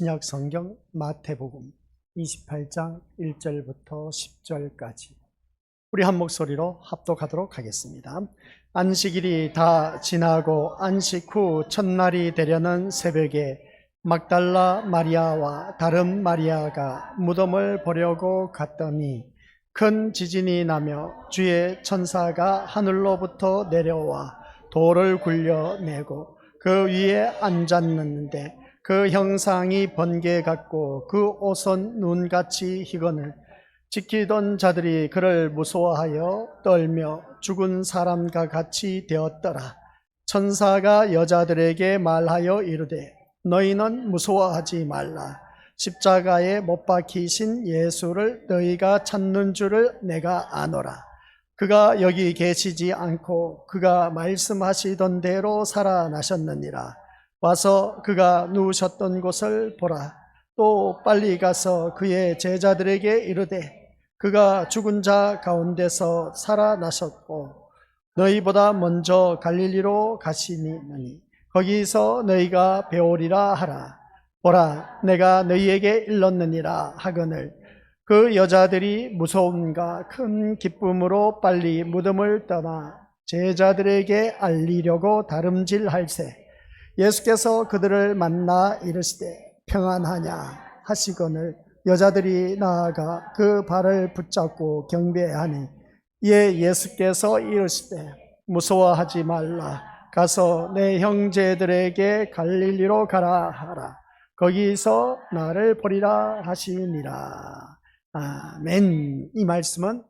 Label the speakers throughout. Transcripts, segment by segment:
Speaker 1: 신약 성경 마태복음 28장 1절부터 10절까지 우리 한 목소리로 합독하도록 하겠습니다. 안식일이 다 지나고 안식 후 첫날이 되려는 새벽에 막달라 마리아와 다른 마리아가 무덤을 보려고 갔더니 큰 지진이 나며 주의 천사가 하늘로부터 내려와 돌을 굴려내고 그 위에 앉았는데 그 형상이 번개 같고 그 옷은 눈같이 희거늘 지키던 자들이 그를 무서워하여 떨며 죽은 사람과 같이 되었더라. 천사가 여자들에게 말하여 이르되 너희는 무서워하지 말라. 십자가에 못 박히신 예수를 너희가 찾는 줄을 내가 아노라. 그가 여기 계시지 않고 그가 말씀하시던 대로 살아나셨느니라. 와서 그가 누우셨던 곳을 보라. 또 빨리 가서 그의 제자들에게 이르되 그가 죽은 자 가운데서 살아나셨고 너희보다 먼저 갈릴리로 가시니 거기서 너희가 배우리라 하라. 보라, 내가 너희에게 일렀느니라 하거늘 그 여자들이 무서움과 큰 기쁨으로 빨리 무덤을 떠나 제자들에게 알리려고 다름질할세. 예수께서 그들을 만나 이르시되 평안하냐 하시거늘 여자들이 나아가 그 발을 붙잡고 경배하니 이에 예수께서 이르시되 무서워하지 말라. 가서 내 형제들에게 갈릴리로 가라 하라. 거기서 나를 보리라 하시니라. 아멘. 이 말씀은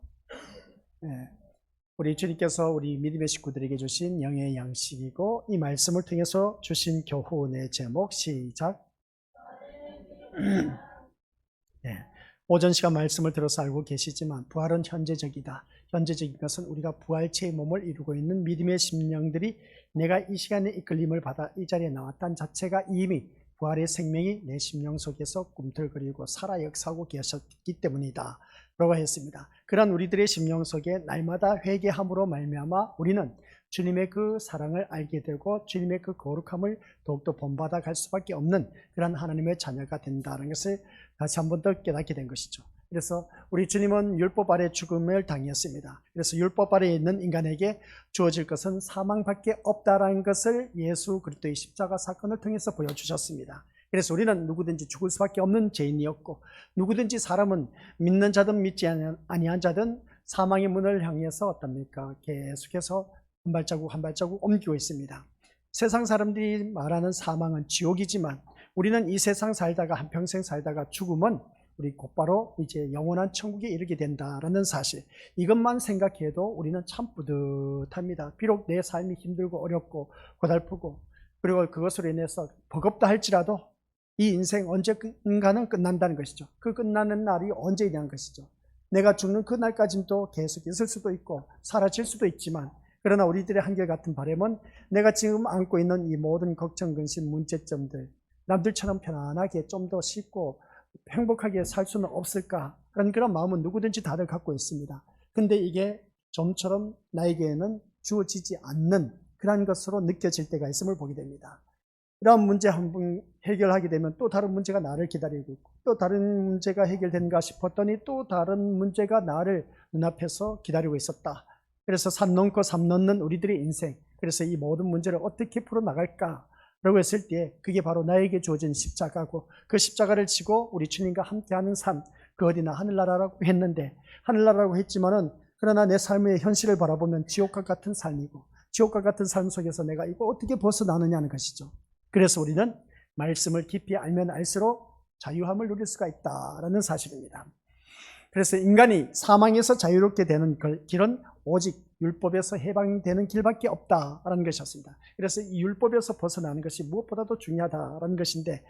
Speaker 1: 우리 주님께서 우리 믿음의 식구들에게 주신 영의 양식이고 이 말씀을 통해서 주신 교훈의 제목 시작. 오전 시간 말씀을 들어서 알고 계시지만 부활은 현재적이다. 현재적인 것은 우리가 부활체의 몸을 이루고 있는 믿음의 심령들이 내가 이 시간에 이끌림을 받아 이 자리에 나왔다는 자체가 이미 부활의 생명이 내 심령 속에서 꿈틀거리고 살아 역사하고 계셨기 때문이다 라고 했습니다. 그런 우리들의 심령 속에 날마다 회개함으로 말미암아 우리는 주님의 그 사랑을 알게 되고 주님의 그 거룩함을 더욱더 본받아 갈 수밖에 없는 그런 하나님의 자녀가 된다는 것을 다시 한 번 더 깨닫게 된 것이죠. 그래서 우리 주님은 율법 아래 죽음을 당했습니다. 그래서 율법 아래에 있는 인간에게 주어질 것은 사망밖에 없다라는 것을 예수 그리스도의 십자가 사건을 통해서 보여주셨습니다. 그래서 우리는 누구든지 죽을 수밖에 없는 죄인이었고 누구든지 사람은 믿는 자든 믿지 아니한 자든 사망의 문을 향해서 어떻습니까? 계속해서 한 발자국 한 발자국 옮기고 있습니다. 세상 사람들이 말하는 사망은 지옥이지만 우리는 이 세상 살다가 한평생 살다가 죽으면 우리 곧바로 이제 영원한 천국에 이르게 된다라는 사실, 이것만 생각해도 우리는 참 뿌듯합니다. 비록 내 삶이 힘들고 어렵고 고달프고 그리고 그것으로 인해서 버겁다 할지라도 이 인생 언젠가는 끝난다는 것이죠. 그 끝나는 날이 언제냐는 것이죠. 내가 죽는 그 날까지도 계속 있을 수도 있고 사라질 수도 있지만 그러나 우리들의 한결같은 바람은 내가 지금 안고 있는 이 모든 걱정, 근심, 문제점들 남들처럼 편안하게 좀 더 쉽고 행복하게 살 수는 없을까 하는 그런 마음은 누구든지 다들 갖고 있습니다. 근데 이게 좀처럼 나에게는 주어지지 않는 그런 것으로 느껴질 때가 있음을 보게 됩니다. 이런 문제 한 번 해결하게 되면 또 다른 문제가 나를 기다리고 있고 또 다른 문제가 해결된가 싶었더니 또 다른 문제가 나를 눈앞에서 기다리고 있었다. 그래서 산 넘고 삶 넘는 우리들의 인생, 그래서 이 모든 문제를 어떻게 풀어나갈까 라고 했을 때 그게 바로 나에게 주어진 십자가고 그 십자가를 지고 우리 주님과 함께하는 삶, 그 어디나 하늘나라라고 했는데 하늘나라라고 했지만은 그러나 내 삶의 현실을 바라보면 지옥과 같은 삶이고 지옥과 같은 삶 속에서 내가 이거 어떻게 벗어나느냐는 것이죠. 그래서 우리는 말씀을 깊이 알면 알수록 자유함을 누릴 수가 있다라는 사실입니다. 그래서 인간이 사망에서 자유롭게 되는 길은 오직 율법에서 해방되는 길밖에 없다라는 것이었습니다. 그래서 이 율법에서 벗어나는 것이 무엇보다도 중요하다라는 것인데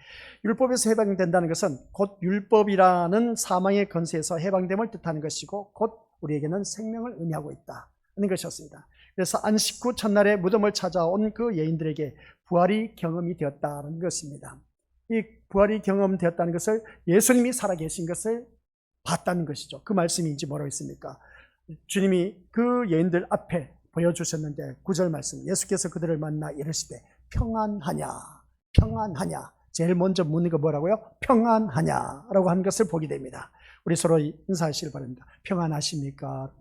Speaker 1: 율법에서 해방된다는 것은 곧 율법이라는 사망의 권세에서 해방됨을 뜻하는 것이고 곧 우리에게는 생명을 의미하고 있다는 것이었습니다. 그래서 안식 후 첫날에 무덤을 찾아온 그 여인들에게 부활이 경험이 되었다는 것입니다. 이 부활이 경험되었다는 것을 예수님이 살아계신 것을 봤다는 것이죠. 그 말씀인지 뭐라고 했습니까? 주님이 그 여인들 앞에 보여주셨는데 9절 말씀, 예수께서 그들을 만나 이르시되 평안하냐 평안하냐 제일 먼저 묻는 거 뭐라고요? 평안하냐라고 하는 것을 보게 됩니다. 우리 서로 인사하시길 바랍니다. 평안하십니까?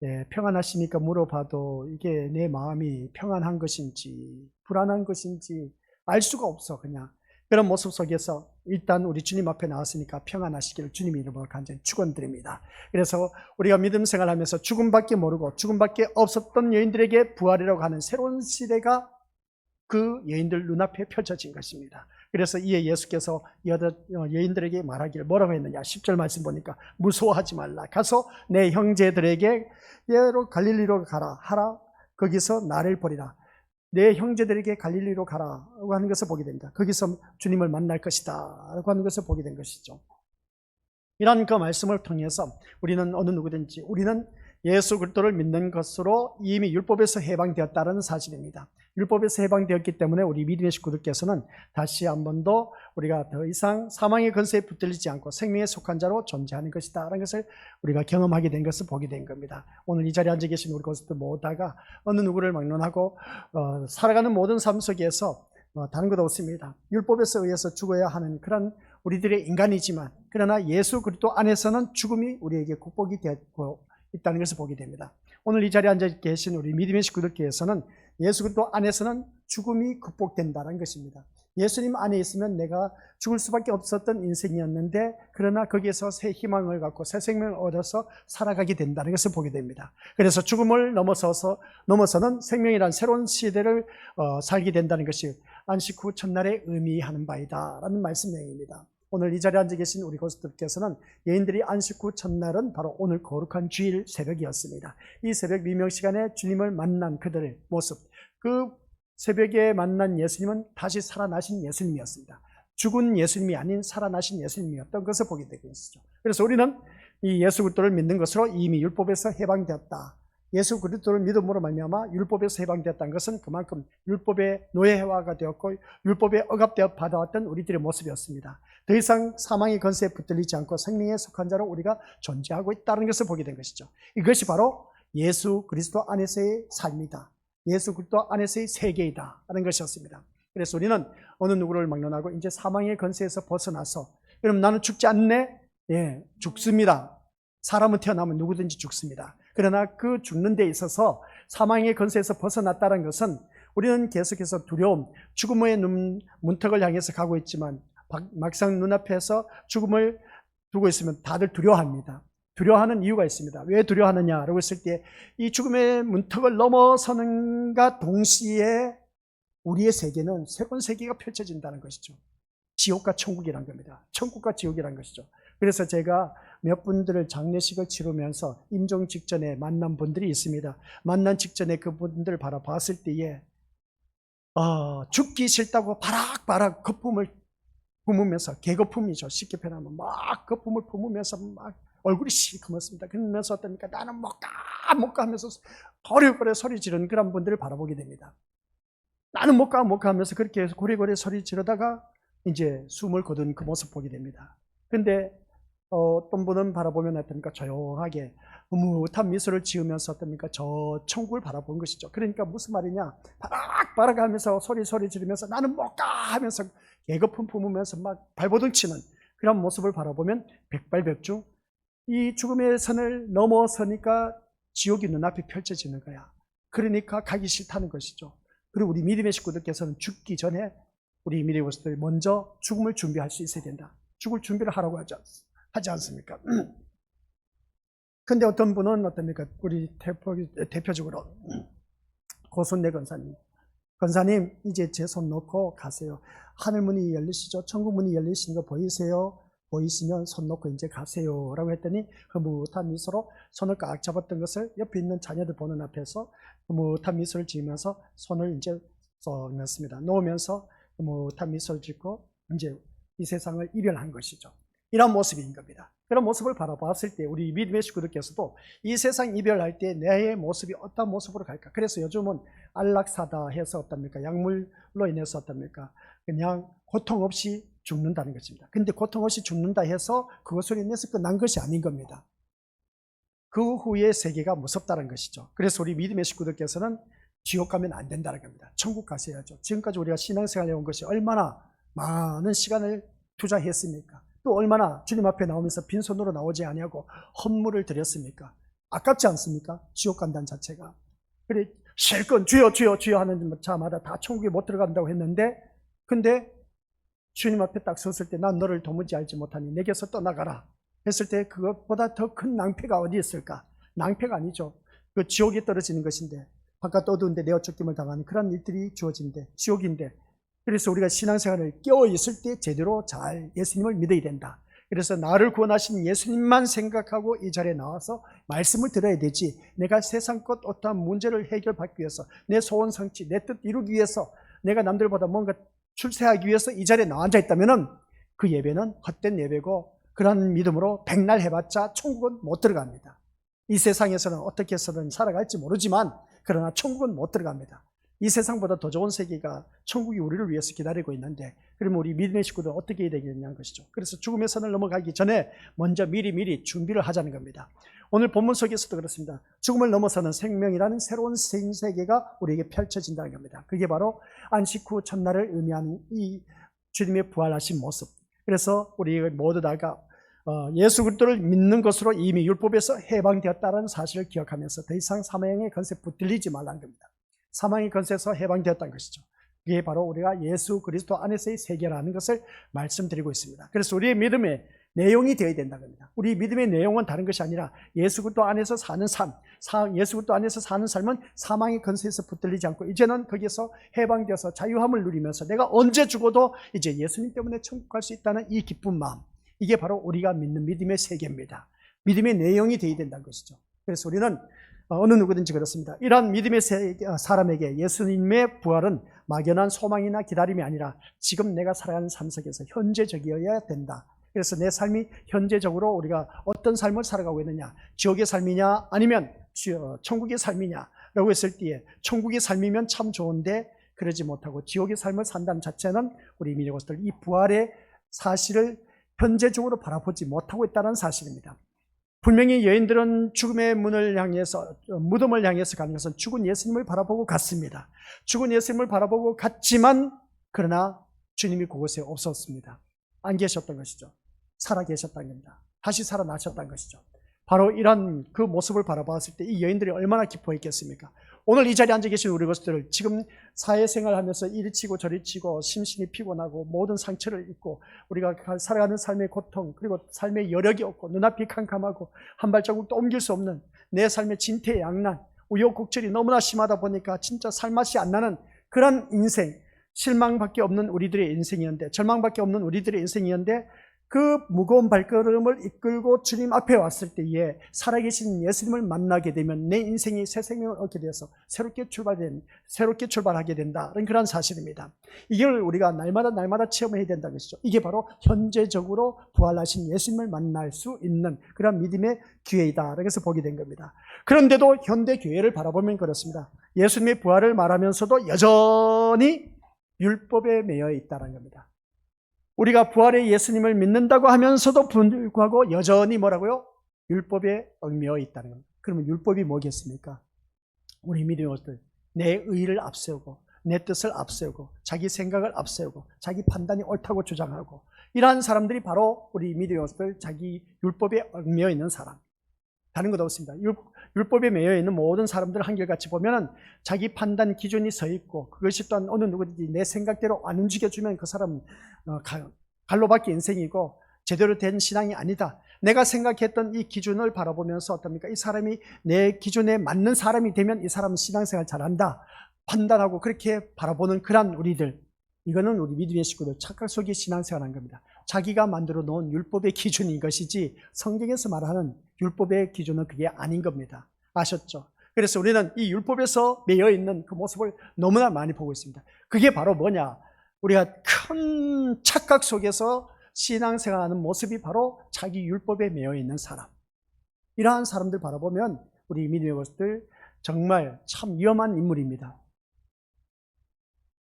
Speaker 1: 네, 평안하십니까? 물어봐도 이게 내 마음이 평안한 것인지 불안한 것인지 알 수가 없어. 그냥 그런 모습 속에서 일단 우리 주님 앞에 나왔으니까 평안하시기를 주님 이름으로 간절히 축원드립니다. 그래서 우리가 믿음 생활하면서 죽음밖에 모르고 죽음밖에 없었던 여인들에게 부활이라고 하는 새로운 시대가 그 여인들 눈앞에 펼쳐진 것입니다. 그래서 이에 예수께서 여인들에게 말하기를 뭐라고 했느냐? 10절 말씀 보니까 무서워하지 말라. 가서 내 형제들에게 갈릴리로 가라 하라. 거기서 나를 보리라. 내 형제들에게 갈릴리로 가라라고 하는 것을 보게 됩니다. 거기서 주님을 만날 것이다 라고 하는 것을 보게 된 것이죠. 이런 그 말씀을 통해서 우리는 어느 누구든지 우리는 예수 그리스도를 믿는 것으로 이미 율법에서 해방되었다는 사실입니다. 율법에서 해방되었기 때문에 우리 믿음의 식구들께서는 다시 한 번 더 우리가 더 이상 사망의 권세에 붙들리지 않고 생명에 속한 자로 존재하는 것이다 라는 것을 우리가 경험하게 된 것을 보게 된 겁니다. 오늘 이 자리에 앉아 계신 우리 것들 모두가 어느 누구를 막론하고 살아가는 모든 삶 속에서 다른 것 없습니다. 율법에서 의해서 죽어야 하는 그런 우리들의 인간이지만 그러나 예수 그리스도 안에서는 죽음이 우리에게 극복이 되고 있다는 것을 보게 됩니다. 오늘 이 자리에 앉아 계신 우리 믿음의 식구들께서는 예수 그리스도 안에서는 죽음이 극복된다는 것입니다. 예수님 안에 있으면 내가 죽을 수밖에 없었던 인생이었는데 그러나 거기에서 새 희망을 갖고 새 생명을 얻어서 살아가게 된다는 것을 보게 됩니다. 그래서 죽음을 넘어서는 생명이란 새로운 시대를 살게 된다는 것이 안식 후 첫날에 의미하는 바이다 라는 말씀 내용입니다. 오늘 이 자리에 앉아 계신 우리 고수들께서는 여인들이 안식 후 첫날은 바로 오늘 거룩한 주일 새벽이었습니다. 이 새벽 미명 시간에 주님을 만난 그들의 모습, 그 새벽에 만난 예수님은 다시 살아나신 예수님이었습니다. 죽은 예수님이 아닌 살아나신 예수님이었던 것을 보게 되겠죠. 그래서 우리는 이 예수 그리스도를 믿는 것으로 이미 율법에서 해방되었다. 예수 그리스도를 믿음으로 말미암아 율법에서 해방되었다는 것은 그만큼 율법의 노예화가 되었고 율법에 억압되어 받아왔던 우리들의 모습이었습니다. 더 이상 사망의 권세에 붙들리지 않고 생명에 속한 자로 우리가 존재하고 있다는 것을 보게 된 것이죠. 이것이 바로 예수 그리스도 안에서의 삶이다. 예수 그리스도 안에서의 세계이다 하는 것이었습니다. 그래서 우리는 어느 누구를 막론하고 이제 사망의 권세에서 벗어나서 그럼 나는 죽지 않네? 예, 죽습니다. 사람은 태어나면 누구든지 죽습니다. 그러나 그 죽는 데 있어서 사망의 권세에서 벗어났다는 것은 우리는 계속해서 두려움, 죽음의 문턱을 향해서 가고 있지만 막상 눈앞에서 죽음을 두고 있으면 다들 두려워합니다. 두려워하는 이유가 있습니다. 왜 두려워하느냐라고 했을 때 이 죽음의 문턱을 넘어서는가 동시에 우리의 세계는 새로운 세계가 펼쳐진다는 것이죠. 지옥과 천국이란 겁니다. 천국과 지옥이란 것이죠. 그래서 제가 몇 분들을 장례식을 치르면서 임종 직전에 만난 분들이 있습니다. 만난 직전에 그분들을 바라봤을 때에 죽기 싫다고 바락바락 거품을 품으면서, 개거품이죠. 쉽게 표현하면 막 거품을 품으면서 막 얼굴이 시커멓습니다. 그러면서 어떻습니까? 나는 못 가 하면서 고래고래 소리 지르는 그런 분들을 바라보게 됩니다. 나는 못 가 하면서 그렇게 해서 고래고래 소리 지르다가 이제 숨을 거둔 그 모습 보게 됩니다. 근데 어떤 분은 바라보면 어떻습니까? 조용하게 흐뭇한 미소를 지으면서 어떻습니까? 저 천국을 바라본 것이죠. 그러니까 무슨 말이냐? 바락바락 하면서 소리 지르면서 나는 못 가 하면서 개거품 품으면서 막 발버둥 치는 그런 모습을 바라보면 백발백중 이 죽음의 선을 넘어서니까 지옥이 눈앞에 펼쳐지는 거야. 그러니까 가기 싫다는 것이죠. 그리고 우리 믿음의 식구들께서는 죽기 전에 우리 믿음의 식구들 먼저 죽음을 준비할 수 있어야 된다. 죽을 준비를 하라고 하지 않습니까? 근데 어떤 분은 어떻습니까? 우리 대표적으로 고순내 권사님 이제 제 손 놓고 가세요. 하늘문이 열리시죠? 천국문이 열리시는 거 보이세요? 보이시면 손 놓고 이제 가세요 라고 했더니 흐뭇한 미소로 손을 꽉 잡았던 것을 옆에 있는 자녀들 보는 앞에서 흐뭇한 미소를 지으면서 손을 이제 쏙 넣습니다. 놓으면서 흐뭇한 미소를 짓고 이제 이 세상을 이별한 것이죠. 이런 모습인 겁니다. 그런 모습을 바라봤을 때 우리 믿음의 식구들께서도 이 세상 이별할 때 내 모습이 어떤 모습으로 갈까? 그래서 요즘은 안락사다 해서 어떻습니까? 약물로 인해서 어떻습니까? 그냥 고통 없이 죽는다는 것입니다. 근데 고통 없이 죽는다 해서 그것으로 인해서 끝난 것이 아닌 겁니다. 그 후의 세계가 무섭다는 것이죠. 그래서 우리 믿음의 식구들께서는 지옥 가면 안 된다는 겁니다. 천국 가셔야죠. 지금까지 우리가 신앙생활 해온 것이 얼마나 많은 시간을 투자했습니까? 또 얼마나 주님 앞에 나오면서 빈손으로 나오지 아니하고 헌물을 드렸습니까? 아깝지 않습니까? 지옥 간다는 자체가. 그래 실컷 주여 주여 주여 하는 자마다 다 천국에 못 들어간다고 했는데, 근데 주님 앞에 딱 섰을 때 난 너를 도무지 알지 못하니 내게서 떠나가라 했을 때 그것보다 더 큰 낭패가 어디 있을까? 낭패가 아니죠. 그 지옥에 떨어지는 것인데, 바깥 어두운데 내어 쫓김을 당하는 그런 일들이 주어진데 지옥인데, 그래서 우리가 신앙생활을 깨어 있을 때 제대로 잘 예수님을 믿어야 된다. 그래서 나를 구원하신 예수님만 생각하고 이 자리에 나와서 말씀을 들어야 되지, 내가 세상 것 어떠한 문제를 해결받기 위해서, 내 소원 성취, 내 뜻 이루기 위해서, 내가 남들보다 뭔가 출세하기 위해서 이 자리에 나와 앉아 있다면 그 예배는 헛된 예배고, 그런 믿음으로 백날 해봤자 천국은 못 들어갑니다. 이 세상에서는 어떻게 해서든 살아갈지 모르지만 그러나 천국은 못 들어갑니다. 이 세상보다 더 좋은 세계가, 천국이 우리를 위해서 기다리고 있는데, 그러면 우리 믿음의 식구들은 어떻게 해야 되겠냐는 것이죠. 그래서 죽음의 선을 넘어가기 전에 먼저 미리 준비를 하자는 겁니다. 오늘 본문 속에서도 그렇습니다. 죽음을 넘어서는 생명이라는 새로운 신세계가 우리에게 펼쳐진다는 겁니다. 그게 바로 안식 후 첫날을 의미하는 이 주님의 부활하신 모습. 그래서 우리 모두 다가 예수 그리스도를 믿는 것으로 이미 율법에서 해방되었다는 사실을 기억하면서 더 이상 사망의 권세 붙들리지 말라는 겁니다. 사망의 권세에서 해방되었다는 것이죠. 이게 바로 우리가 예수 그리스도 안에서의 세계라는 것을 말씀드리고 있습니다. 그래서 우리의 믿음의 내용이 되어야 된다는 겁니다. 우리 믿음의 내용은 다른 것이 아니라 예수 그리스도 안에서 사는 삶, 예수 그리스도 안에서 사는 삶은 사망의 권세에서 붙들리지 않고 이제는 거기에서 해방되어서 자유함을 누리면서 내가 언제 죽어도 이제 예수님 때문에 천국 갈 수 있다는 이 기쁜 마음, 이게 바로 우리가 믿는 믿음의 세계입니다. 믿음의 내용이 되어야 된다는 것이죠. 그래서 우리는 어느 누구든지 그렇습니다. 이러한 믿음의 사람에게 예수님의 부활은 막연한 소망이나 기다림이 아니라 지금 내가 살아가는 삶 속에서 현재적이어야 된다. 그래서 내 삶이 현재적으로 우리가 어떤 삶을 살아가고 있느냐, 지옥의 삶이냐 아니면 천국의 삶이냐라고 했을 때에 천국의 삶이면 참 좋은데 그러지 못하고 지옥의 삶을 산다는 자체는 우리 믿는 것들 이 부활의 사실을 현재적으로 바라보지 못하고 있다는 사실입니다. 분명히 여인들은 죽음의 문을 향해서, 무덤을 향해서 가는 것은 죽은 예수님을 바라보고 갔습니다. 죽은 예수님을 바라보고 갔지만 그러나 주님이 그곳에 없었습니다. 안 계셨던 것이죠. 살아 계셨다는 겁니다. 다시 살아나셨다는 것이죠. 바로 이런 그 모습을 바라봤을 때 이 여인들이 얼마나 기뻐했겠습니까? 오늘 이 자리에 앉아 계신 우리 것들, 지금 사회생활 하면서 이리 치고 저리 치고 심신이 피곤하고 모든 상처를 입고 우리가 살아가는 삶의 고통, 그리고 삶의 여력이 없고 눈앞이 캄캄하고 한 발자국도 옮길 수 없는 내 삶의 진퇴양난, 우여곡절이 너무나 심하다 보니까 진짜 살맛이 안 나는 그런 인생, 실망밖에 없는 우리들의 인생이었는데, 절망밖에 없는 우리들의 인생이었는데, 그 무거운 발걸음을 이끌고 주님 앞에 왔을 때에 살아계신 예수님을 만나게 되면 내 인생이 새 생명을 얻게 되어서 새롭게 출발하게 된다는 그런 사실입니다. 이걸 우리가 날마다 체험해야 된다는 것이죠. 이게 바로 현재적으로 부활하신 예수님을 만날 수 있는 그런 믿음의 기회이다. 그래서 보게 된 겁니다. 그런데도 현대 교회를 바라보면 그렇습니다. 예수님의 부활을 말하면서도 여전히 율법에 매여 있다는 겁니다. 우리가 부활의 예수님을 믿는다고 하면서도 불구하고 여전히 뭐라고요? 율법에 얽매여 있다는 겁니다. 그러면 율법이 뭐겠습니까? 우리 믿음의 것들, 내 의를 앞세우고 내 뜻을 앞세우고 자기 생각을 앞세우고 자기 판단이 옳다고 주장하고, 이러한 사람들이 바로 우리 믿음의 것들, 자기 율법에 얽매여 있는 사람, 다른 것 없습니다. 율법에 매여 있는 모든 사람들을 한결같이 보면은 자기 판단 기준이 서 있고, 그것이 또한 어느 누구든지 내 생각대로 안 움직여주면 그 사람은 갈로 밖에 인생이고 제대로 된 신앙이 아니다. 내가 생각했던 이 기준을 바라보면서 어떻습니까? 이 사람이 내 기준에 맞는 사람이 되면 이 사람은 신앙생활 잘한다 판단하고 그렇게 바라보는 그런 우리들, 이거는 우리 믿음의 식구들 착각 속에 신앙생활한 겁니다. 자기가 만들어 놓은 율법의 기준인 것이지 성경에서 말하는 율법의 기준은 그게 아닌 겁니다. 아셨죠? 그래서 우리는 이 율법에서 매여 있는 그 모습을 너무나 많이 보고 있습니다. 그게 바로 뭐냐? 우리가 큰 착각 속에서 신앙생활하는 모습이 바로 자기 율법에 매여 있는 사람. 이러한 사람들 바라보면 우리 믿음의 것들 정말 참 위험한 인물입니다.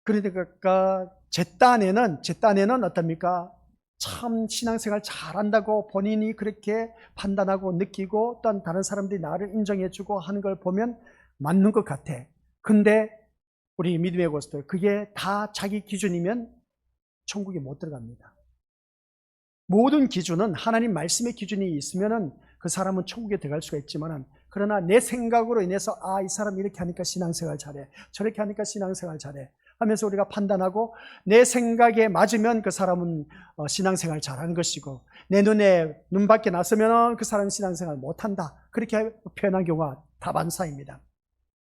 Speaker 1: 그러니까 제 딴에는 어떻습니까? 참 신앙생활 잘한다고 본인이 그렇게 판단하고 느끼고, 또한 다른 사람들이 나를 인정해주고 하는 걸 보면 맞는 것 같아. 근데 우리 믿음의 것들, 그게 다 자기 기준이면 천국에 못 들어갑니다. 모든 기준은 하나님 말씀의 기준이 있으면은 그 사람은 천국에 들어갈 수가 있지만은, 그러나 내 생각으로 인해서 이 사람 이렇게 하니까 신앙생활 잘해, 저렇게 하니까 신앙생활 잘해 하면서 우리가 판단하고, 내 생각에 맞으면 그 사람은 신앙생활 잘하는 것이고, 내 눈에 눈밖에 났으면 그 사람은 신앙생활 못한다, 그렇게 표현한 경우가 다반사입니다.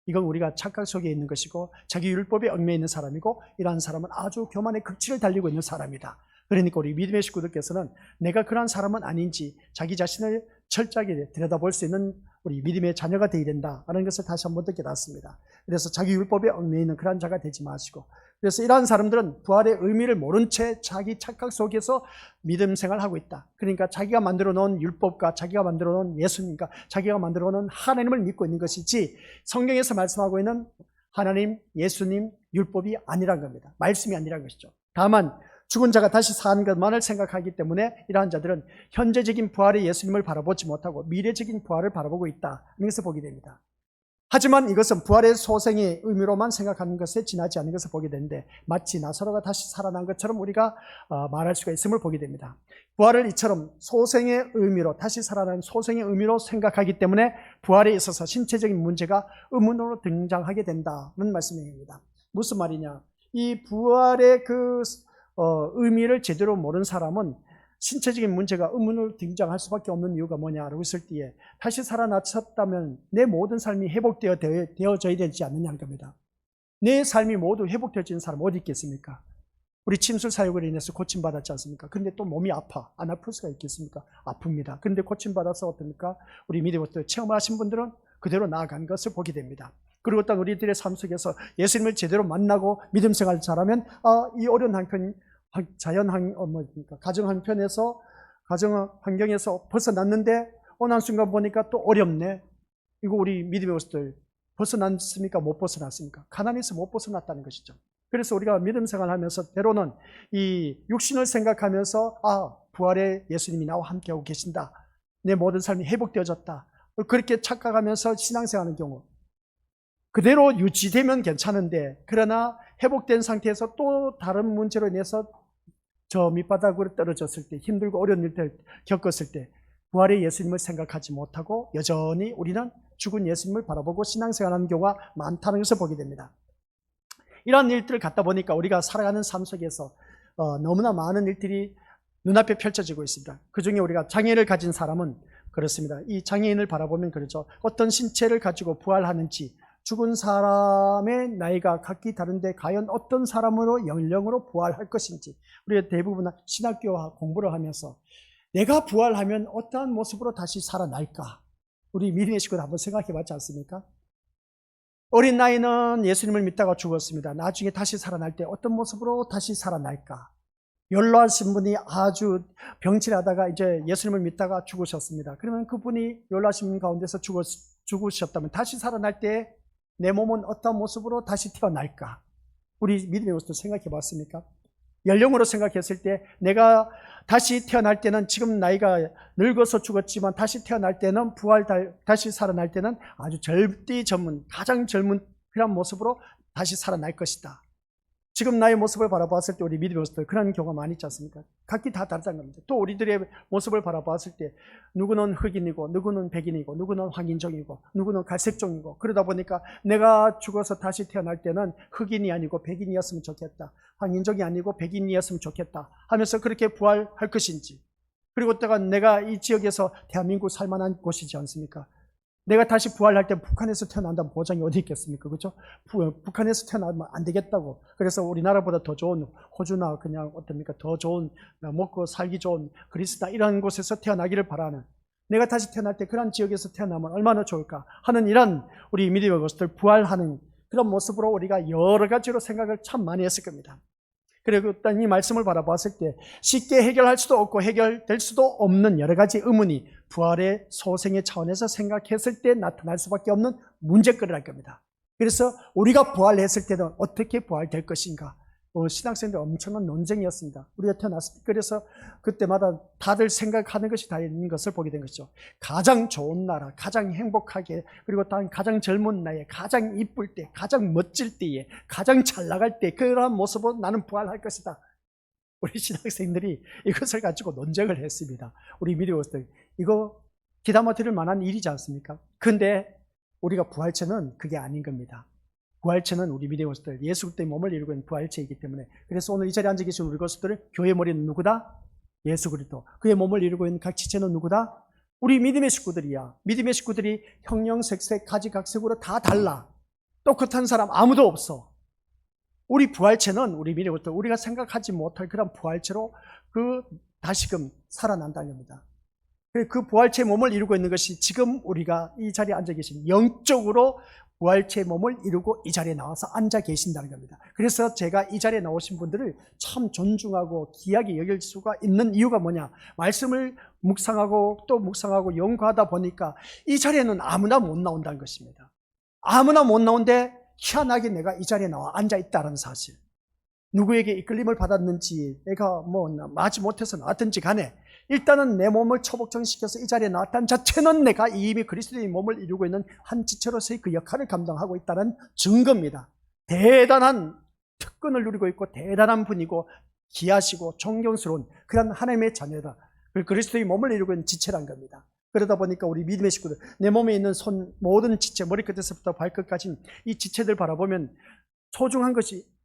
Speaker 1: 이건 우리가 착각 속에 있는 것이고, 자기 율법에 얽매여 있는 사람이고, 이러한 사람은 아주 교만의 극치를 달리고 있는 사람이다. 그러니까 우리 믿음의 식구들께서는 내가 그러한 사람은 아닌지 자기 자신을 철저하게 들여다볼 수 있는 우리 믿음의 자녀가 되어야 된다라는 것을 다시 한번 느껴봤습니다. 그래서 자기 율법에 얽매여 있는 그러한 자가 되지 마시고, 그래서 이러한 사람들은 부활의 의미를 모른 채 자기 착각 속에서 믿음 생활하고 있다. 그러니까 자기가 만들어 놓은 율법과 자기가 만들어 놓은 예수님과 자기가 만들어 놓은 하나님을 믿고 있는 것이지, 성경에서 말씀하고 있는 하나님, 예수님, 율법이 아니란 겁니다. 말씀이 아니란 것이죠. 다만 죽은 자가 다시 사는 것만을 생각하기 때문에 이러한 자들은 현재적인 부활의 예수님을 바라보지 못하고 미래적인 부활을 바라보고 있다, 이것을 보게 됩니다. 하지만 이것은 부활의 소생의 의미로만 생각하는 것에 지나지 않는 것을 보게 되는데, 마치 나사로가 다시 살아난 것처럼 우리가 말할 수가 있음을 보게 됩니다. 부활을 이처럼 소생의 의미로, 다시 살아난 소생의 의미로 생각하기 때문에 부활에 있어서 신체적인 문제가 의문으로 등장하게 된다는 말씀입니다. 무슨 말이냐, 이 부활의 의미를 제대로 모르는 사람은 신체적인 문제가 의문으로 등장할 수밖에 없는 이유가 뭐냐라고 했을 때에, 다시 살아났었다면 내 모든 삶이 회복되어져야 되지 않느냐는 겁니다. 내 삶이 모두 회복되어지는 사람 어디 있겠습니까? 우리 침술 사역으로 인해서 고침받았지 않습니까? 그런데 또 몸이 아파. 안 아플 수가 있겠습니까? 아픕니다. 그런데 고침받아서 어떻습니까? 우리 믿음의 것들 체험하신 분들은 그대로 나아간 것을 보게 됩니다. 그리고 또 우리들의 삶 속에서 예수님을 제대로 만나고 믿음 생활을 잘하면 이 어려운 가정 한편에서, 가정 환경에서 벗어났는데 어느 한순간 보니까 또 어렵네. 이거 우리 믿음의 것들 벗어났습니까? 못 벗어났습니까? 가난해서 못 벗어났다는 것이죠. 그래서 우리가 믿음 생활을 하면서 때로는 이 육신을 생각하면서 부활의 예수님이 나와 함께하고 계신다, 내 모든 삶이 회복되어졌다, 그렇게 착각하면서 신앙생활하는 경우, 그대로 유지되면 괜찮은데, 그러나 회복된 상태에서 또 다른 문제로 인해서 저 밑바닥으로 떨어졌을 때, 힘들고 어려운 일들 겪었을 때 부활의 예수님을 생각하지 못하고 여전히 우리는 죽은 예수님을 바라보고 신앙생활하는 경우가 많다는 것을 보게 됩니다. 이러한 일들을 갖다 보니까 우리가 살아가는 삶 속에서 너무나 많은 일들이 눈앞에 펼쳐지고 있습니다. 그 중에 우리가 장애를 가진 사람은 그렇습니다. 이 장애인을 바라보면 그렇죠. 어떤 신체를 가지고 부활하는지, 죽은 사람의 나이가 각기 다른데 과연 어떤 사람으로 영령으로 부활할 것인지, 우리가 대부분 신학교 공부를 하면서 내가 부활하면 어떠한 모습으로 다시 살아날까, 우리 미래의 식구들 한번 생각해 봤지 않습니까? 어린 나이는 예수님을 믿다가 죽었습니다. 나중에 다시 살아날 때 어떤 모습으로 다시 살아날까? 연로하신 분이 아주 병치하다가 이제 예수님을 믿다가 죽으셨습니다. 그러면 그분이 연로하신 분 가운데서 죽으셨다면 다시 살아날 때 내 몸은 어떤 모습으로 다시 태어날까? 우리 믿음의 모습도 생각해 봤습니까? 연령으로 생각했을 때 내가 다시 태어날 때는 지금 나이가 늙어서 죽었지만 다시 태어날 때는 다시 살아날 때는 아주 가장 젊은 그런 모습으로 다시 살아날 것이다. 지금 나의 모습을 바라봤을 때 우리 믿음의 모습들 그런 경우가 많이 있지 않습니까? 각기 다 다르다는 겁니다. 또 우리들의 모습을 바라봤을 때 누구는 흑인이고 누구는 백인이고 누구는 황인종이고 누구는 갈색종이고, 그러다 보니까 내가 죽어서 다시 태어날 때는 흑인이 아니고 백인이었으면 좋겠다, 황인종이 아니고 백인이었으면 좋겠다 하면서 그렇게 부활할 것인지, 그리고 또한 내가 이 지역에서 대한민국 살만한 곳이지 않습니까? 내가 다시 부활할 때 북한에서 태어난다는 보장이 어디 있겠습니까? 그렇죠? 북한에서 태어나면 안 되겠다고. 그래서 우리나라보다 더 좋은 호주나 그냥 더 좋은 먹고 살기 좋은 그리스나 이런 곳에서 태어나기를 바라는, 내가 다시 태어날 때 그런 지역에서 태어나면 얼마나 좋을까 하는 이런 우리 믿음의 것들 부활하는 그런 모습으로 우리가 여러 가지로 생각을 참 많이 했을 겁니다. 그리고 일단 이 말씀을 바라봤을 때 쉽게 해결할 수도 없고 해결될 수도 없는 여러 가지 의문이 부활의 소생의 차원에서 생각했을 때 나타날 수밖에 없는 문제거리랄 겁니다. 그래서 우리가 부활했을 때는 어떻게 부활될 것인가, 신학생들 엄청난 논쟁이었습니다. 우리가 태어났을 때. 그래서 그때마다 다들 생각하는 것이 다 있는 것을 보게 된 것이죠. 가장 좋은 나라, 가장 행복하게, 그리고 단 가장 젊은 나이에, 가장 이쁠 때, 가장 멋질 때에, 가장 잘 나갈 때 그러한 모습으로 나는 부활할 것이다. 우리 신학생들이 이것을 가지고 논쟁을 했습니다. 우리 미디어들 이거 기다마 드릴 만한 일이지 않습니까? 근데 우리가 부활체는 그게 아닌 겁니다. 부활체는 우리 미디어들 예수 그리스도의 몸을 이루고 있는 부활체이기 때문에, 그래서 오늘 이 자리에 앉아 계신 우리 것들, 교회 머리는 누구다? 예수 그리스도. 그의 몸을 이루고 있는 각 지체는 누구다? 우리 믿음의 식구들이야. 믿음의 식구들이 형형색색 가지각색으로 다 달라. 똑같은 사람 아무도 없어. 우리 부활체는 우리 미래부터 우리가 생각하지 못할 그런 부활체로 다시금 살아난다는 겁니다. 그 부활체의 몸을 이루고 있는 것이 지금 우리가 이 자리에 앉아 계신 영적으로 부활체의 몸을 이루고 이 자리에 나와서 앉아 계신다는 겁니다. 그래서 제가 이 자리에 나오신 분들을 참 존중하고 귀하게 여길 수가 있는 이유가 뭐냐? 말씀을 묵상하고 또 묵상하고 연구하다 보니까 이 자리에는 아무나 못 나온다는 것입니다. 아무나 못 나오는데 희한하게 내가 이 자리에 나와 앉아 있다는 사실. 누구에게 이끌림을 받았는지, 내가 마지 못해서 나왔든지 간에 일단은 내 몸을 처복정시켜서 이 자리에 나왔다는 자체는 내가 이미 그리스도의 몸을 이루고 있는 한 지체로서의 그 역할을 감당하고 있다는 증거입니다. 대단한 특권을 누리고 있고 대단한 분이고 귀하시고 존경스러운 그런 하나님의 자녀다. 그리스도의 몸을 이루고 있는 지체란 겁니다. 그러다 보니까 우리 믿음의 식구들, 내 몸에 있는 모든 지체, 머리끝에서부터 발끝까지 이 지체들 바라보면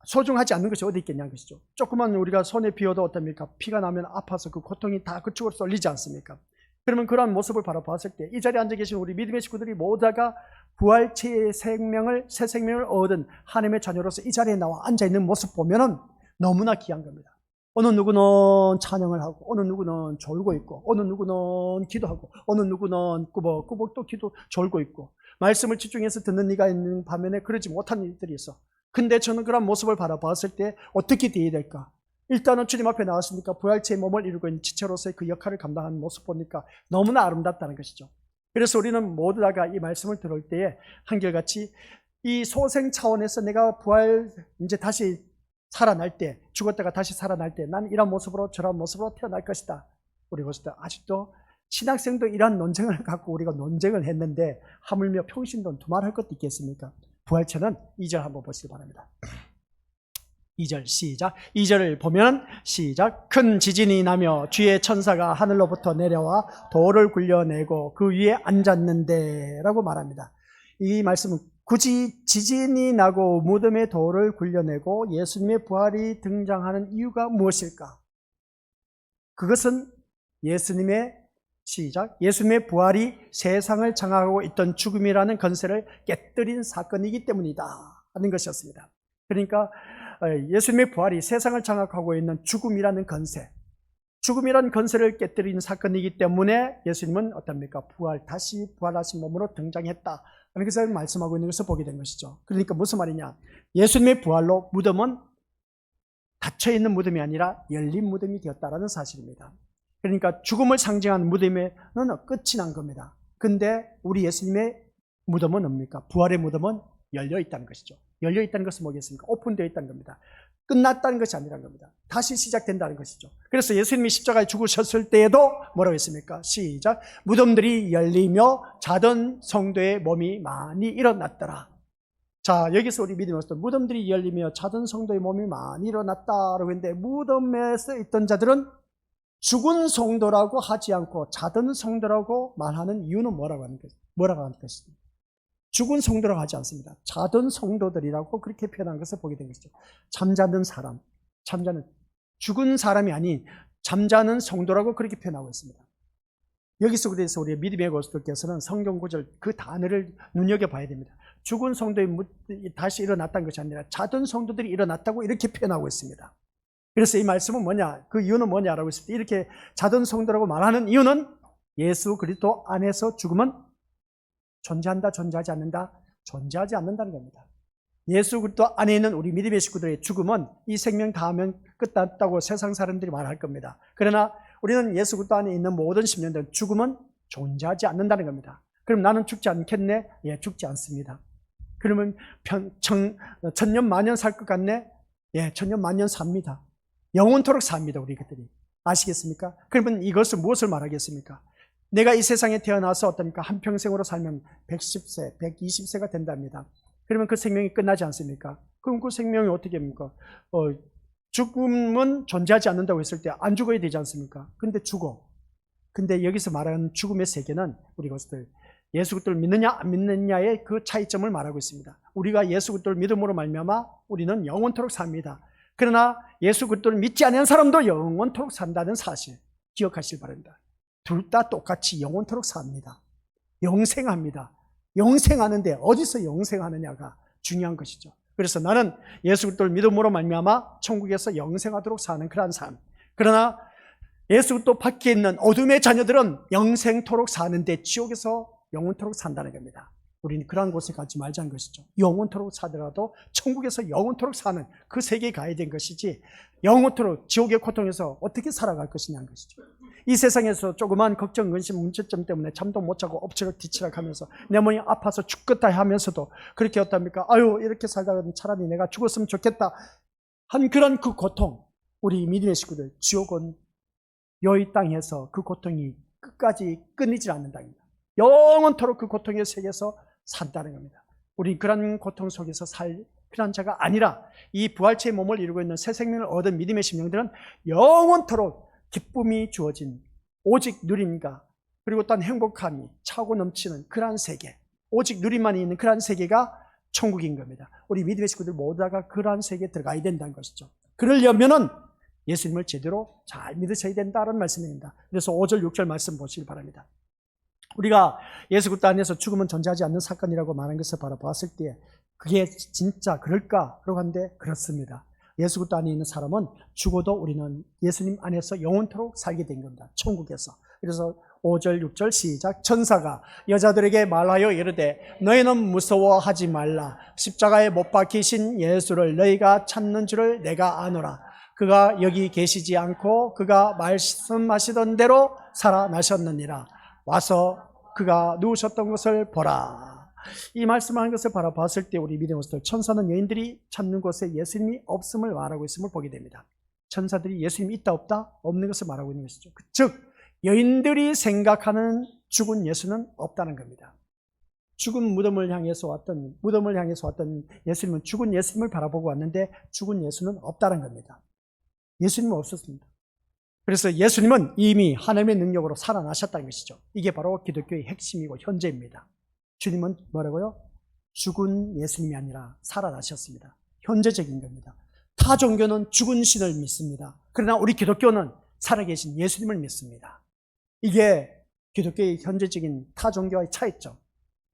Speaker 1: 소중하지 않는 것이 어디 있겠냐는 것이죠. 조그만 우리가 손에 비어도 어떻습니까? 피가 나면 아파서 그 고통이 다 그쪽으로 쏠리지 않습니까? 그러면 그러한 모습을 바라봤을 때 이 자리에 앉아 계신 우리 믿음의 식구들이 모두가 부활체의 새 생명을 얻은 하나님의 자녀로서 이 자리에 나와 앉아있는 모습 보면은 너무나 귀한 겁니다. 어느 누구는 찬양을 하고, 어느 누구는 졸고 있고, 어느 누구는 기도하고, 어느 누구는 꾸벅꾸벅 또 졸고 있고, 말씀을 집중해서 듣는 이가 있는 반면에 그러지 못한 일들이 있어. 근데 저는 그런 모습을 바라봤을 때 어떻게 되어야 될까? 일단은 주님 앞에 나왔으니까 부활체의 몸을 이루고 있는 지체로서의 그 역할을 감당하는 모습 보니까 너무나 아름답다는 것이죠. 그래서 우리는 모두 다가 이 말씀을 들을 때에 한결같이 이 소생 차원에서 내가 이제 다시 살아날 때, 죽었다가 다시 살아날 때 난 이런 모습으로 저런 모습으로 태어날 것이다. 우리 것들 아직도 신학생도 이런 논쟁을 갖고 우리가 논쟁을 했는데 하물며 평신도 두말할 것도 있겠습니까? 부활체는 2절 한번 보시기 바랍니다. 2절 시작. 2절을 보면 시작. 큰 지진이 나며 주의 천사가 하늘로부터 내려와 돌을 굴려내고 그 위에 앉았는데 라고 말합니다. 이 말씀은 굳이 지진이 나고 무덤에 돌을 굴려내고 예수님의 부활이 등장하는 이유가 무엇일까? 그것은 예수님의 부활이 세상을 장악하고 있던 죽음이라는 건세를 깨뜨린 사건이기 때문이다 하는 것이었습니다. 그러니까 예수님의 부활이 세상을 장악하고 있는 죽음이라는 건세를 깨뜨린 사건이기 때문에 예수님은 어떻습니까? 다시 부활하신 몸으로 등장했다 하는 것을 말씀하고 있는 것을 보게 된 것이죠. 그러니까 무슨 말이냐? 예수님의 부활로 무덤은 닫혀있는 무덤이 아니라 열린 무덤이 되었다는 사실입니다. 그러니까 죽음을 상징하는 무덤에는 끝이 난 겁니다. 근데 우리 예수님의 무덤은 뭡니까? 부활의 무덤은 열려 있다는 것이죠. 열려 있다는 것은 뭐겠습니까? 오픈되어 있다는 겁니다. 끝났다는 것이 아니라는 겁니다. 다시 시작된다는 것이죠. 그래서 예수님이 십자가에 죽으셨을 때에도 뭐라고 했습니까? 시작. 무덤들이 열리며 자던 성도의 몸이 많이 일어났더라. 자, 여기서 우리 믿음으로서 무덤들이 열리며 자던 성도의 몸이 많이 일어났다라고 했는데, 무덤에서 있던 자들은 죽은 성도라고 하지 않고 자던 성도라고 말하는 이유는 뭐라고 하는 것입니까? 죽은 성도라고 하지 않습니다. 자던 성도들이라고 그렇게 표현한 것을 보게 된 것이죠. 잠자는 사람, 죽은 사람이 아닌 잠자는 성도라고 그렇게 표현하고 있습니다. 여기서 그래서 우리 믿음의 고수들께서는 성경 구절 그 단어를 눈여겨봐야 됩니다. 죽은 성도의 다시 일어났다는 것이 아니라 자던 성도들이 일어났다고 이렇게 표현하고 있습니다. 그래서 이 말씀은 뭐냐? 그 이유는 뭐냐라고 했을 때 이렇게 자던 성도라고 말하는 이유는 예수 그리스도 안에서 죽음은 존재한다, 존재하지 않는다? 존재하지 않는다는 겁니다. 예수 그리스도 안에 있는 우리 믿음의 식구들의 죽음은 이 생명 다하면 끝났다고 세상 사람들이 말할 겁니다. 그러나 우리는 예수 그리스도 안에 있는 모든 심령들은 죽음은 존재하지 않는다는 겁니다. 그럼 나는 죽지 않겠네? 예, 죽지 않습니다. 그러면 천년 만년 살 것 같네? 예, 천년 만년 삽니다. 영원토록 삽니다, 우리 그들이. 아시겠습니까? 그러면 이것은 무엇을 말하겠습니까? 내가 이 세상에 태어나서 어떻습니까? 한평생으로 살면 110세, 120세가 된답니다. 그러면 그 생명이 끝나지 않습니까? 그럼 그 생명이 어떻게 됩니까? 죽음은 존재하지 않는다고 했을 때 안 죽어야 되지 않습니까? 근데 죽어. 근데 여기서 말하는 죽음의 세계는 우리 것들 예수 그리스도를 믿느냐 안 믿느냐의 그 차이점을 말하고 있습니다. 우리가 예수 그리스도를 믿음으로 말미암아 우리는 영원토록 삽니다. 그러나 예수 그리스도를 믿지 않는 사람도 영원토록 산다는 사실 기억하시길 바랍니다. 둘 다 똑같이 영원토록 삽니다. 영생합니다. 영생하는데 어디서 영생하느냐가 중요한 것이죠. 그래서 나는 예수 그리스도를 믿음으로 말미암아 천국에서 영생하도록 사는 그러한 삶. 그러나 예수 그리스도 밖에 있는 어둠의 자녀들은 영생토록 사는데 지옥에서 영원토록 산다는 겁니다. 우리는 그러한 곳에 가지 말자는 것이죠. 영원토록 사더라도 천국에서 영원토록 사는 그 세계에 가야 된 것이지 영원토록 지옥의 고통에서 어떻게 살아갈 것이냐는 것이죠. 이 세상에서 조그만 걱정, 근심, 문제점 때문에 잠도 못 자고 엎치락 뒤치락 하면서 내 몸이 아파서 죽겠다 하면서도 그렇게 어떻습니까? 아유 이렇게 살다가 차라리 내가 죽었으면 좋겠다 한 그런 그 고통, 우리 믿음의 식구들 지옥은 여기 땅에서 그 고통이 끝까지 끊이질 않는다입니다. 영원토록 그 고통의 세계에서 산다는 겁니다. 우리 그런 고통 속에서 살 그런 자가 아니라 이 부활체의 몸을 이루고 있는 새 생명을 얻은 믿음의 심령들은 영원토록 기쁨이 주어진 오직 누림과 그리고 또한 행복함이 차고 넘치는 그러한 세계, 오직 누림만이 있는 그러한 세계가 천국인 겁니다. 우리 믿음의 식구들 모두 다가 그러한 세계에 들어가야 된다는 것이죠. 그러려면은 예수님을 제대로 잘 믿으셔야 된다는 말씀입니다. 그래서 5절, 6절 말씀 보시기 바랍니다. 우리가 예수 그리스도 안에서 죽음은 존재하지 않는 사건이라고 말한 것을 바라보았을 때 그게 진짜 그럴까? 그러고 하는데 그렇습니다. 예수 그리스도 안에 있는 사람은 죽어도 우리는 예수님 안에서 영원토록 살게 된 겁니다. 천국에서. 그래서 5절, 6절 시작. 천사가 여자들에게 말하여 이르되 너희는 무서워하지 말라. 십자가에 못 박히신 예수를 너희가 찾는 줄을 내가 아노라. 그가 여기 계시지 않고 그가 말씀하시던 대로 살아나셨느니라. 와서 그가 누우셨던 것을 보라. 이 말씀하는 것을 바라봤을 때 우리 믿음의 것들 천사는 여인들이 찾는 곳에 예수님이 없음을 말하고 있음을 보게 됩니다. 천사들이 예수님이 있다 없다 없는 것을 말하고 있는 것이죠. 즉 여인들이 생각하는 죽은 예수는 없다는 겁니다. 죽은 무덤을 향해서 왔던 예수님은 죽은 예수님을 바라보고 왔는데 죽은 예수는 없다는 겁니다. 예수님은 없었습니다. 그래서 예수님은 이미 하나님의 능력으로 살아나셨다는 것이죠. 이게 바로 기독교의 핵심이고 현재입니다. 주님은 뭐라고요? 죽은 예수님이 아니라 살아나셨습니다. 현재적인 겁니다. 타 종교는 죽은 신을 믿습니다. 그러나 우리 기독교는 살아계신 예수님을 믿습니다. 이게 기독교의 현재적인 타 종교와의 차이점.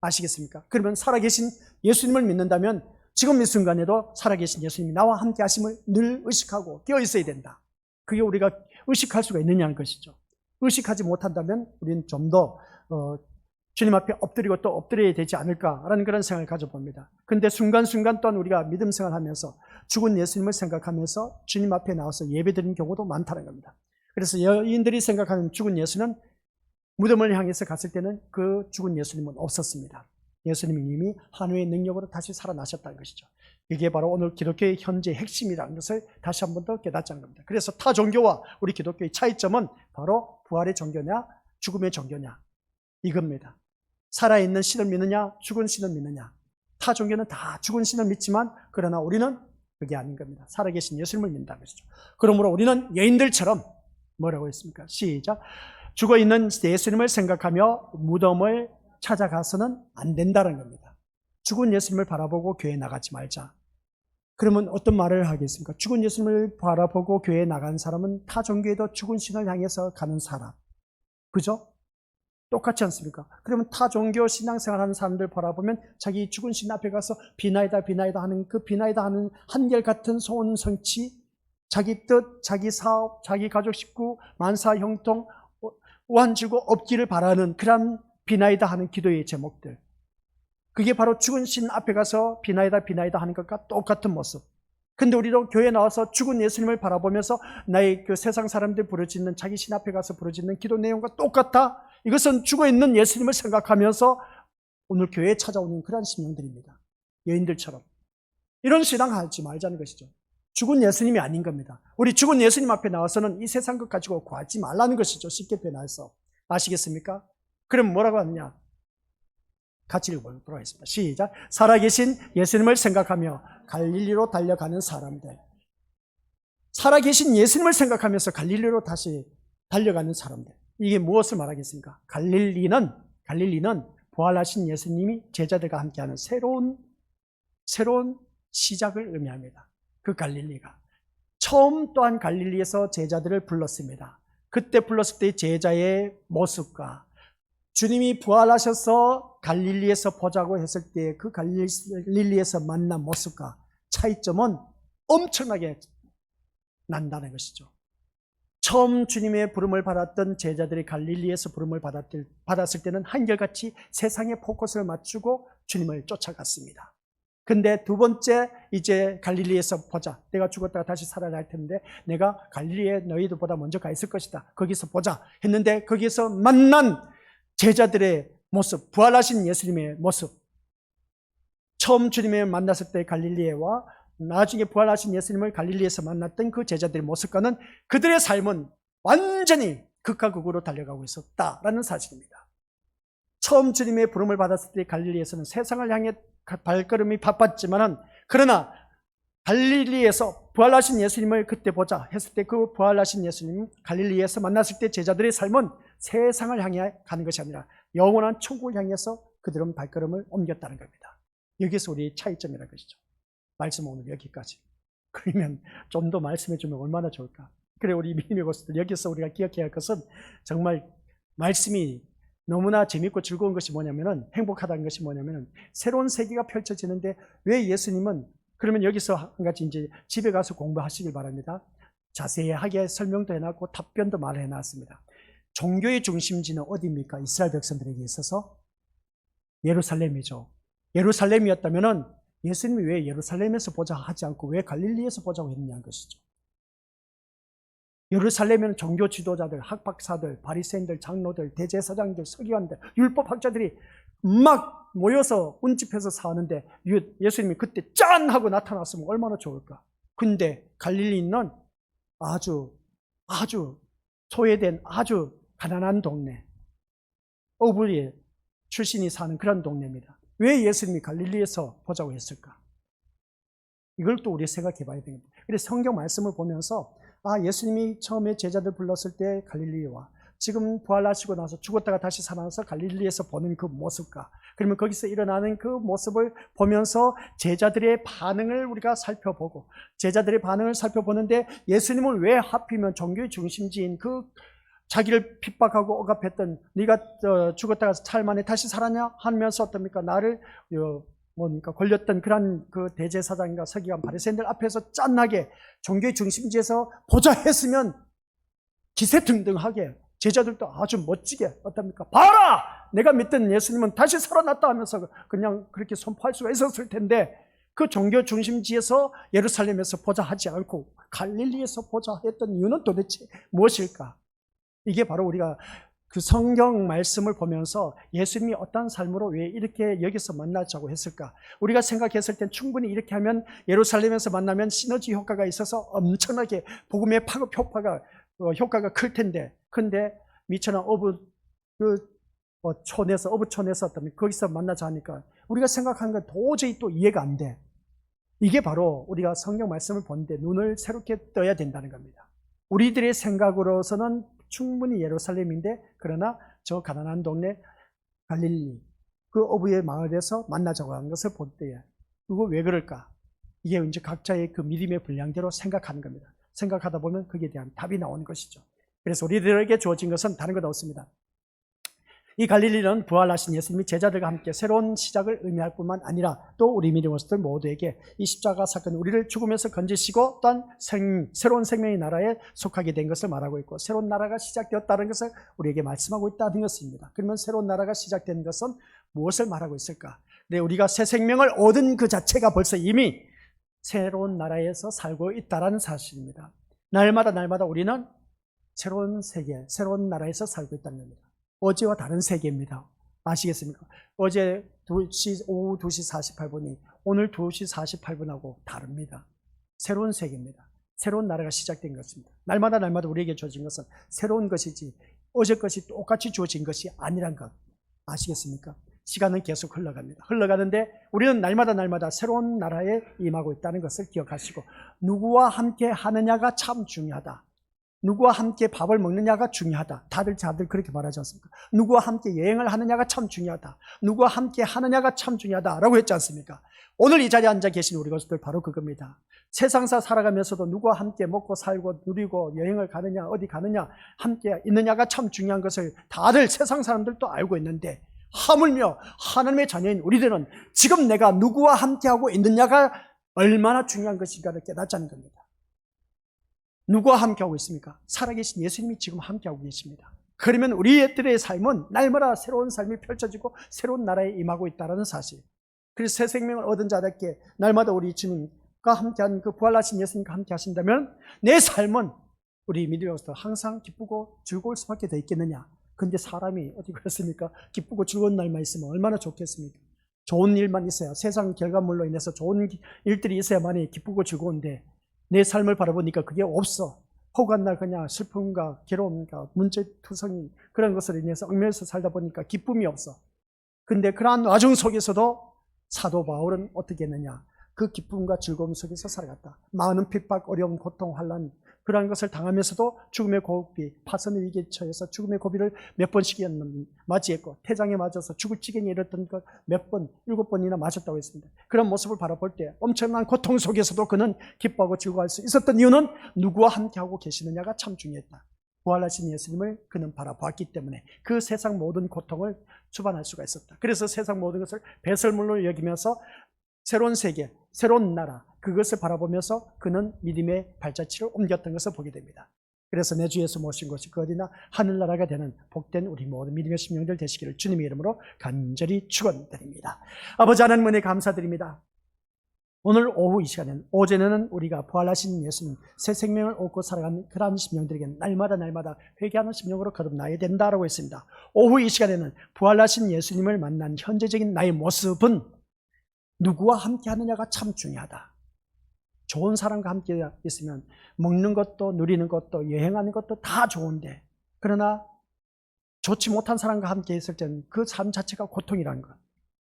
Speaker 1: 아시겠습니까? 그러면 살아계신 예수님을 믿는다면 지금 이 순간에도 살아계신 예수님이 나와 함께 하심을 늘 의식하고 깨어 있어야 된다. 그게 우리가 의식할 수가 있느냐는 것이죠. 의식하지 못한다면 우리는 좀 더 주님 앞에 엎드리고 또 엎드려야 되지 않을까라는 그런 생각을 가져봅니다. 그런데 순간순간 또한 우리가 믿음 생활하면서 죽은 예수님을 생각하면서 주님 앞에 나와서 예배드리는 경우도 많다는 겁니다. 그래서 여인들이 생각하는 죽은 예수는 무덤을 향해서 갔을 때는 그 죽은 예수님은 없었습니다. 예수님이 이미 하나님의 능력으로 다시 살아나셨다는 것이죠. 이게 바로 오늘 기독교의 현재 핵심이라는 것을 다시 한 번 더 깨닫자는 겁니다. 그래서 타 종교와 우리 기독교의 차이점은 바로 부활의 종교냐 죽음의 종교냐 이겁니다. 살아있는 신을 믿느냐 죽은 신을 믿느냐. 타 종교는 다 죽은 신을 믿지만 그러나 우리는 그게 아닌 겁니다. 살아계신 예수님을 믿는다는 것이죠. 그러므로 우리는 여인들처럼 뭐라고 했습니까? 시작. 죽어있는 예수님을 생각하며 무덤을 찾아가서는 안 된다는 겁니다. 죽은 예수님을 바라보고 교회에 나가지 말자. 그러면 어떤 말을 하겠습니까? 죽은 예수님을 바라보고 교회에 나간 사람은 타 종교에도 죽은 신을 향해서 가는 사람. 그죠? 똑같지 않습니까? 그러면 타 종교 신앙생활하는 사람들 바라보면 자기 죽은 신 앞에 가서 비나이다 하는 그 비나이다 하는 한결같은 소원 성취, 자기 뜻, 자기 사업, 자기 가족 식구, 만사 형통, 우한지고 없기를 바라는 그런 비나이다 하는 기도의 제목들. 그게 바로 죽은 신 앞에 가서 비나이다 하는 것과 똑같은 모습. 근데 우리도 교회에 나와서 죽은 예수님을 바라보면서 나의 그 세상 사람들 부르짖는 자기 신 앞에 가서 부르짖는 기도 내용과 똑같아. 이것은 죽어있는 예수님을 생각하면서 오늘 교회에 찾아오는 그런 심령들입니다. 여인들처럼. 이런 신앙하지 말자는 것이죠. 죽은 예수님이 아닌 겁니다. 우리 죽은 예수님 앞에 나와서는 이 세상 것 가지고 구하지 말라는 것이죠. 쉽게 표현해서. 아시겠습니까? 그럼 뭐라고 하느냐? 같이 읽어보도록 하겠습니다. 시작. 살아계신 예수님을 생각하며 갈릴리로 달려가는 사람들. 살아계신 예수님을 생각하면서 갈릴리로 다시 달려가는 사람들. 이게 무엇을 말하겠습니까? 갈릴리는 부활하신 예수님이 제자들과 함께하는 새로운 시작을 의미합니다. 그 갈릴리가 처음 또한 갈릴리에서 제자들을 불렀습니다. 그때 불렀을 때 제자의 모습과 주님이 부활하셔서 갈릴리에서 보자고 했을 때 그 갈릴리에서 만난 모습과 차이점은 엄청나게 난다는 것이죠. 처음 주님의 부름을 받았던 제자들이 갈릴리에서 부름을 받았을 때는 한결같이 세상의 포커스를 맞추고 주님을 쫓아갔습니다. 근데 두 번째, 이제 갈릴리에서 보자. 내가 죽었다가 다시 살아날 텐데 내가 갈릴리에 너희들보다 먼저 가 있을 것이다. 거기서 보자 했는데 거기서 만난 제자들의 모습, 부활하신 예수님의 모습, 처음 주님을 만났을 때 갈릴리에와 나중에 부활하신 예수님을 갈릴리에서 만났던 그 제자들의 모습과는 그들의 삶은 완전히 극과 극으로 달려가고 있었다라는 사실입니다. 처음 주님의 부름을 받았을 때 갈릴리에서는 세상을 향해 발걸음이 바빴지만은, 그러나 갈릴리에서 부활하신 예수님을 그때 보자 했을 때 그 부활하신 예수님 갈릴리에서 만났을 때 제자들의 삶은 세상을 향해 가는 것이 아니라 영원한 천국을 향해서 그들은 발걸음을 옮겼다는 겁니다. 여기서 우리 차이점이라는 것이죠. 말씀 오늘 여기까지. 그러면 좀 더 말씀해 주면 얼마나 좋을까. 그래, 우리 믿음의 것들 여기서 우리가 기억해야 할 것은 정말 말씀이 너무나 재밌고 즐거운 것이 뭐냐면은, 행복하다는 것이 뭐냐면은 새로운 세계가 펼쳐지는데 왜 예수님은, 그러면 여기서 한 가지 이제 집에 가서 공부하시길 바랍니다. 자세하게 설명도 해놨고 답변도 말해놨습니다. 종교의 중심지는 어디입니까? 이스라엘 백성들에게 있어서 예루살렘이죠. 예루살렘이었다면은 예수님이 왜 예루살렘에서 보자 하지 않고 왜 갈릴리에서 보자고 했냐는 것이죠. 예루살렘에는 종교 지도자들, 학박사들, 바리새인들, 장로들, 대제사장들, 서기관들, 율법학자들이 막 모여서 운집해서 사는데 예수님이 그때 짠 하고 나타났으면 얼마나 좋을까. 근데 갈릴리는 아주 소외된 아주 가난한 동네, 어부의 출신이 사는 그런 동네입니다. 왜 예수님이 갈릴리에서 보자고 했을까? 이걸 또 우리 생각해 봐야 됩니다. 그래서 성경 말씀을 보면서 예수님이 처음에 제자들 불렀을 때 갈릴리와 지금 부활하시고 나서 죽었다가 다시 살아나서 갈릴리에서 보는 그 모습과, 그러면 거기서 일어나는 그 모습을 보면서 제자들의 반응을 우리가 살펴보고, 제자들의 반응을 살펴보는데 예수님은 왜 하필이면 종교의 중심지인 그 자기를 핍박하고 억압했던 네가 죽었다가 4일 만에 다시 살았냐 하면서 어떻습니까? 나를 걸렸던 그런 그 대제사장과 서기관 바리새인들 앞에서 짠나게 종교의 중심지에서 보자 했으면 기세등등하게 제자들도 아주 멋지게 어떻습니까? 봐라! 내가 믿던 예수님은 다시 살아났다 하면서 그냥 그렇게 선포할 수가 있었을 텐데, 그 종교 중심지에서 예루살렘에서 보자 하지 않고 갈릴리에서 보자 했던 이유는 도대체 무엇일까? 이게 바로 우리가 그 성경 말씀을 보면서 예수님이 어떤 삶으로 왜 이렇게 여기서 만나자고 했을까? 우리가 생각했을 땐 충분히 이렇게 하면 예루살렘에서 만나면 시너지 효과가 있어서 엄청나게 복음의 파급 효과가 클 텐데, 근데 미천한 어부촌에서 거기서 만나자 하니까 우리가 생각하는 건 도저히 또 이해가 안 돼. 이게 바로 우리가 성경 말씀을 보는데 눈을 새롭게 떠야 된다는 겁니다. 우리들의 생각으로서는 충분히 예루살렘인데, 그러나 저 가난한 동네 갈릴리 그 어부의 마을에서 만나자고 하는 것을 볼 때에 이거 왜 그럴까? 이게 이제 각자의 그 믿음의 분량대로 생각하는 겁니다. 생각하다 보면 거기에 대한 답이 나오는 것이죠. 그래서 우리들에게 주어진 것은 다른 것 없습니다. 이 갈릴리는 부활하신 예수님이 제자들과 함께 새로운 시작을 의미할 뿐만 아니라 또 우리 믿음으로서들 모두에게 이 십자가 사건이 우리를 죽음에서 건지시고 또한 새로운 생명의 나라에 속하게 된 것을 말하고 있고, 새로운 나라가 시작되었다는 것을 우리에게 말씀하고 있다는 것입니다. 그러면 새로운 나라가 시작된 것은 무엇을 말하고 있을까? 네, 우리가 새 생명을 얻은 그 자체가 벌써 이미 새로운 나라에서 살고 있다는 사실입니다. 날마다 우리는 새로운 세계, 새로운 나라에서 살고 있다는 겁니다. 어제와 다른 세계입니다. 아시겠습니까? 어제 오후 2시 48분이 오늘 2시 48분하고 다릅니다. 새로운 세계입니다. 새로운 나라가 시작된 것입니다. 날마다 날마다 우리에게 주어진 것은 새로운 것이지 어제 것이 똑같이 주어진 것이 아니란 것 아시겠습니까? 시간은 계속 흘러갑니다. 흘러가는데 우리는 날마다 날마다 새로운 나라에 임하고 있다는 것을 기억하시고, 누구와 함께 하느냐가 참 중요하다. 누구와 함께 밥을 먹느냐가 중요하다. 다들 그렇게 말하지 않습니까? 누구와 함께 여행을 하느냐가 참 중요하다. 누구와 함께 하느냐가 참 중요하다라고 했지 않습니까? 오늘 이 자리에 앉아 계신 우리 것들 바로 그겁니다. 세상사 살아가면서도 누구와 함께 먹고 살고 누리고 여행을 가느냐 어디 가느냐 함께 있느냐가 참 중요한 것을 다들 세상 사람들도 알고 있는데, 하물며 하나님의 자녀인 우리들은 지금 내가 누구와 함께하고 있느냐가 얼마나 중요한 것인가를 깨닫지 않는 겁니다. 누구와 함께하고 있습니까? 살아계신 예수님이 지금 함께하고 계십니다. 그러면 우리들의 삶은 날마다 새로운 삶이 펼쳐지고 새로운 나라에 임하고 있다는 사실. 그래서 새 생명을 얻은 자들께 날마다 우리 주님과 함께하는 그 부활하신 예수님과 함께 하신다면 내 삶은 우리 믿음으로서 항상 기쁘고 즐거울 수밖에 더 있겠느냐. 근데 사람이 어디 그렇습니까? 기쁘고 즐거운 날만 있으면 얼마나 좋겠습니까? 좋은 일만 있어야, 세상 결과물로 인해서 좋은 일들이 있어야만이 기쁘고 즐거운데 내 삶을 바라보니까 그게 없어. 혹한 날 그냥 슬픔과 괴로움과 문제투성이 그런 것으로 인해서 얽매여서 살다 보니까 기쁨이 없어. 근데 그러한 와중 속에서도 사도 바울은 어떻게 했느냐? 그 기쁨과 즐거움 속에서 살아갔다. 많은 핍박, 어려움, 고통, 환난 그러한 것을 당하면서도 죽음의 고비, 파선의 위기에 처해서 죽음의 고비를 몇 번씩 맞이했고, 태장에 맞아서 죽을 지경에 이르렀던 것 몇 번, 7번이나 맞았다고 했습니다. 그런 모습을 바라볼 때 엄청난 고통 속에서도 그는 기뻐하고 즐거워할 수 있었던 이유는 누구와 함께하고 계시느냐가 참 중요했다. 부활하신 예수님을 그는 바라보았기 때문에 그 세상 모든 고통을 주반할 수가 있었다. 그래서 세상 모든 것을 배설물로 여기면서 새로운 세계, 새로운 나라, 그것을 바라보면서 그는 믿음의 발자취를 옮겼던 것을 보게 됩니다. 그래서 내 주 예수 모신 것이 그 어디나 하늘나라가 되는 복된 우리 모든 믿음의 심령들 되시기를 주님의 이름으로 간절히 축원드립니다. 아버지 하나님 은혜 감사드립니다. 오늘 오후 이 시간에는, 오전에는 우리가 부활하신 예수님, 새 생명을 얻고 살아가는 그러한 심령들에게 날마다 회개하는 심령으로 거듭나야 된다라고 했습니다. 오후 이 시간에는 부활하신 예수님을 만난 현재적인 나의 모습은 누구와 함께 하느냐가 참 중요하다. 좋은 사람과 함께 있으면 먹는 것도 누리는 것도 여행하는 것도 다 좋은데, 그러나 좋지 못한 사람과 함께 있을 때는 그 삶 자체가 고통이라는 것.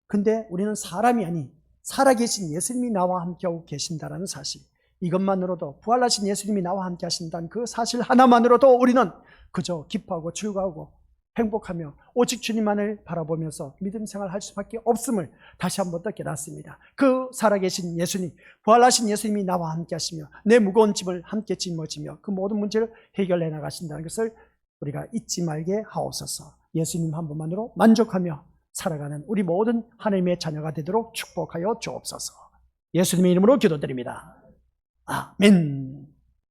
Speaker 1: 근데 우리는 사람이 아닌 살아계신 예수님이 나와 함께하고 계신다는 사실, 이것만으로도, 부활하신 예수님이 나와 함께 하신다는 그 사실 하나만으로도 우리는 그저 기뻐하고 즐거워하고 행복하며 오직 주님만을 바라보면서 믿음 생활할 수밖에 없음을 다시 한 번 더 깨닫습니다. 그 살아계신 예수님, 부활하신 예수님이 나와 함께 하시며 내 무거운 짐을 함께 짊어지며 그 모든 문제를 해결해 나가신다는 것을 우리가 잊지 말게 하옵소서. 예수님 한 분만으로 만족하며 살아가는 우리 모든 하나님의 자녀가 되도록 축복하여 주옵소서. 예수님의 이름으로 기도드립니다. 아멘.